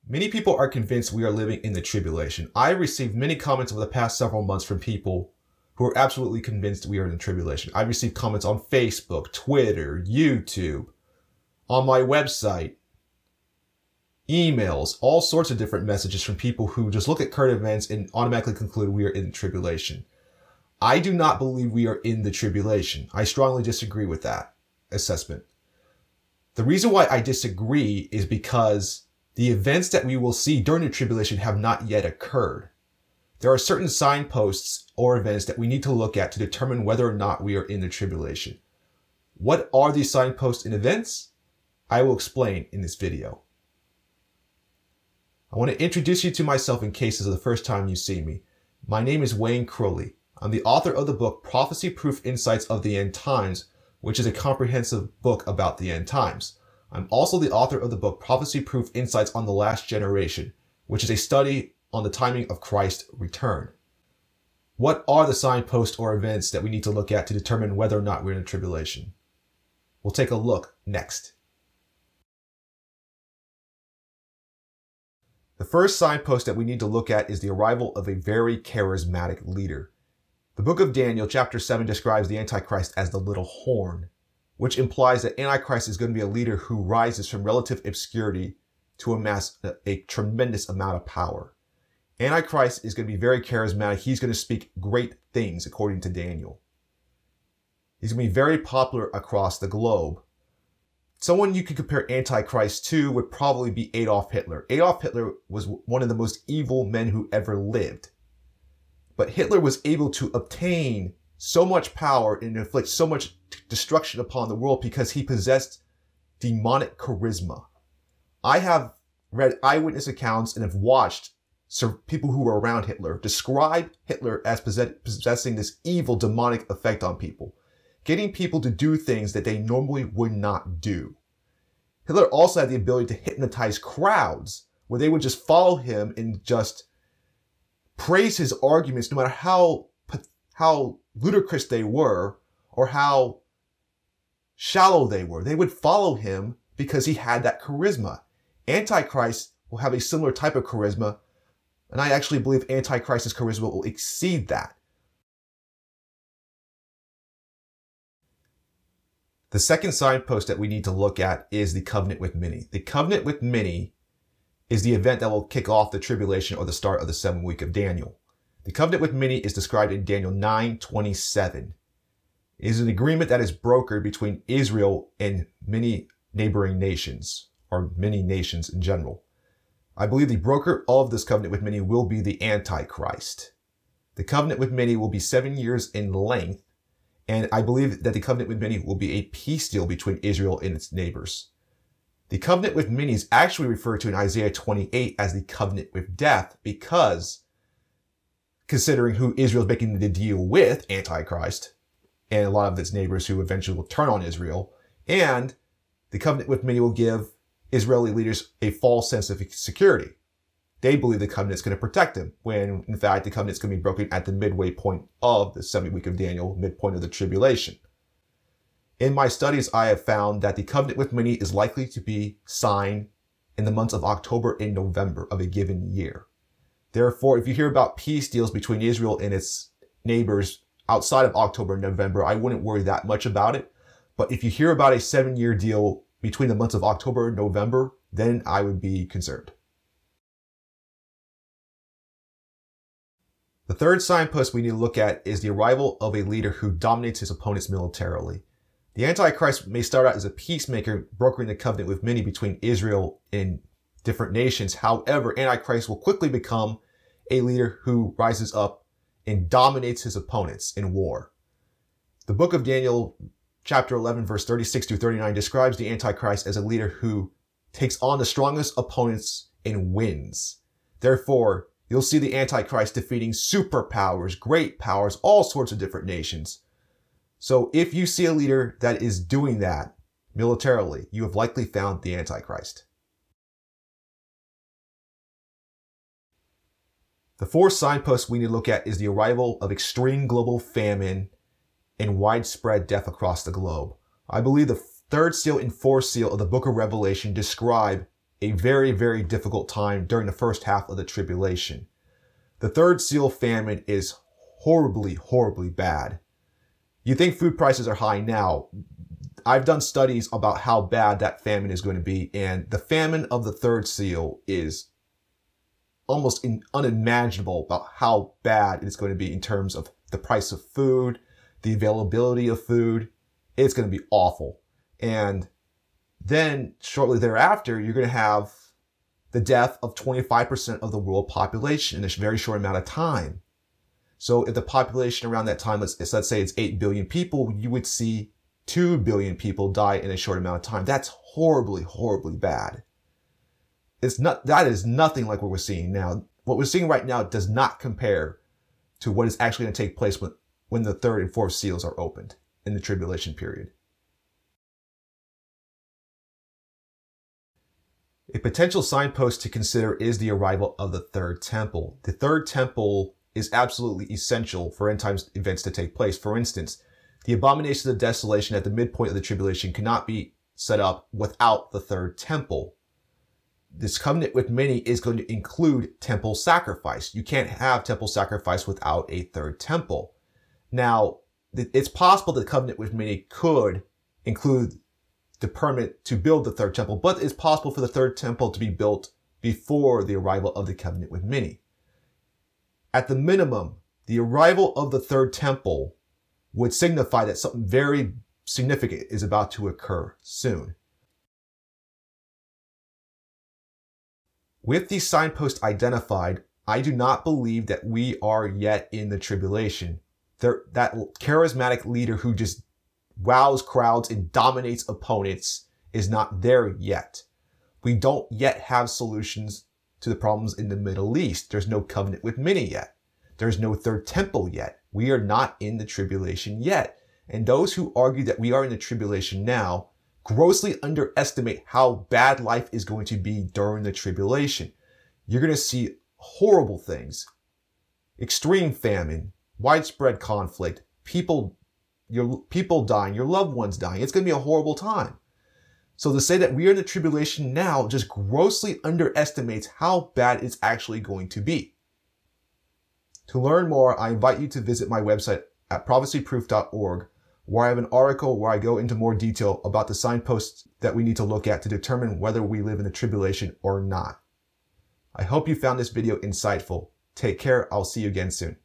Many people are convinced we are living in the tribulation. I received many comments over the past several months from people who are absolutely convinced we are in the tribulation. I received comments on Facebook, Twitter, YouTube, on my website, emails, all sorts of different messages from people who just look at current events and automatically conclude we are in the tribulation. I do not believe we are in the tribulation. I strongly disagree with that assessment. The reason why I disagree is because the events that we will see during the tribulation have not yet occurred. There are certain signposts or events that we need to look at to determine whether or not we are in the tribulation. What are these signposts and events? I will explain in this video. I want to introduce you to myself in case this is the first time you see me. My name is Wayne Crowley. I'm the author of the book Prophecy Proof Insights of the End Times, which is a comprehensive book about the end times. I'm also the author of the book Prophecy Proof Insights on the Last Generation, which is a study on the timing of Christ's return. What are the signposts or events that we need to look at to determine whether or not we're in a tribulation? We'll take a look next. The first signpost that we need to look at is the arrival of a very charismatic leader. The book of Daniel, chapter 7, describes the Antichrist as the little horn, which implies that Antichrist is going to be a leader who rises from relative obscurity to amass a tremendous amount of power. Antichrist is going to be very charismatic. He's going to speak great things, according to Daniel. He's going to be very popular across the globe. Someone you could compare Antichrist to would probably be Adolf Hitler. Adolf Hitler was one of the most evil men who ever lived. But Hitler was able to obtain so much power and inflict so much destruction upon the world because he possessed demonic charisma. I have read eyewitness accounts and have watched people who were around Hitler describe Hitler as possessing this evil demonic effect on people, getting people to do things that they normally would not do. Hitler also had the ability to hypnotize crowds where they would just follow him and just praise his arguments no matter how ludicrous they were or how shallow they were. They would follow him because he had that charisma. Antichrist will have a similar type of charisma, and I actually believe Antichrist's charisma will exceed that. The second signpost that we need to look at is the covenant with many. The covenant with many is the event that will kick off the tribulation or the start of the 7th week of Daniel. The covenant with many is described in Daniel 9:27. It is an agreement that is brokered between Israel and many neighboring nations, or many nations in general. I believe the broker of this covenant with many will be the Antichrist. The covenant with many will be 7 years in length, and I believe that the covenant with many will be a peace deal between Israel and its neighbors. The covenant with many is actually referred to in Isaiah 28 as the covenant with death because, considering who Israel is making the deal with, Antichrist, and a lot of its neighbors who eventually will turn on Israel, and the covenant with many will give Israeli leaders a false sense of security. They believe the covenant is going to protect them, when in fact the covenant is going to be broken at the midway point of the 7th week of Daniel, midpoint of the tribulation. In my studies, I have found that the covenant with many is likely to be signed in the months of October and November of a given year. Therefore, if you hear about peace deals between Israel and its neighbors outside of October and November, I wouldn't worry that much about it. But if you hear about a 7-year deal between the months of October and November, then I would be concerned. The third signpost we need to look at is the arrival of a leader who dominates his opponents militarily. The Antichrist may start out as a peacemaker, brokering the covenant with many between Israel and different nations. However, Antichrist will quickly become a leader who rises up and dominates his opponents in war. The book of Daniel, chapter 11, verse 36 through 39, describes the Antichrist as a leader who takes on the strongest opponents and wins. Therefore, you'll see the Antichrist defeating superpowers, great powers, all sorts of different nations. So if you see a leader that is doing that militarily, you have likely found the Antichrist. The fourth signpost we need to look at is the arrival of extreme global famine and widespread death across the globe. I believe the third seal and fourth seal of the book of Revelation describe a very, very difficult time during the first half of the tribulation. The third seal famine is horribly, horribly bad. You think food prices are high now. I've done studies about how bad that famine is going to be, and the famine of the third seal is almost unimaginable about how bad it's going to be in terms of the price of food, the availability of food. It's going to be awful. And then shortly thereafter, you're going to have the death of 25% of the world population in a very short amount of time. So if the population around that time, let's say it's 8 billion people, you would see 2 billion people die in a short amount of time. That's horribly, horribly bad. That is nothing like what we're seeing now. What we're seeing right now does not compare to what is actually going to take place when the third and fourth seals are opened in the tribulation period. A potential signpost to consider is the arrival of the third temple. The third temple is absolutely essential for end times events to take place. For instance, the abomination of desolation at the midpoint of the tribulation cannot be set up without the third temple. This covenant with many is going to include temple sacrifice. You can't have temple sacrifice without a third temple. Now, it's possible the covenant with many could include the permit to build the third temple, but it's possible for the third temple to be built before the arrival of the covenant with many. At the minimum, the arrival of the third temple would signify that something very significant is about to occur soon. With these signposts identified, I do not believe that we are yet in the tribulation. That charismatic leader who just wows crowds and dominates opponents is not there yet. We don't yet have solutions to the problems in the Middle East. There's no covenant with many yet. There's no third temple yet. We are not in the tribulation yet. And those who argue that we are in the tribulation now grossly underestimate how bad life is going to be during the tribulation. You're going to see horrible things, extreme famine, widespread conflict, people dying, your loved ones dying. It's going to be a horrible time. So to say that we are in the tribulation now just grossly underestimates how bad it's actually going to be. To learn more, I invite you to visit my website at prophecyproof.org, where I have an article where I go into more detail about the signposts that we need to look at to determine whether we live in the tribulation or not. I hope you found this video insightful. Take care. I'll see you again soon.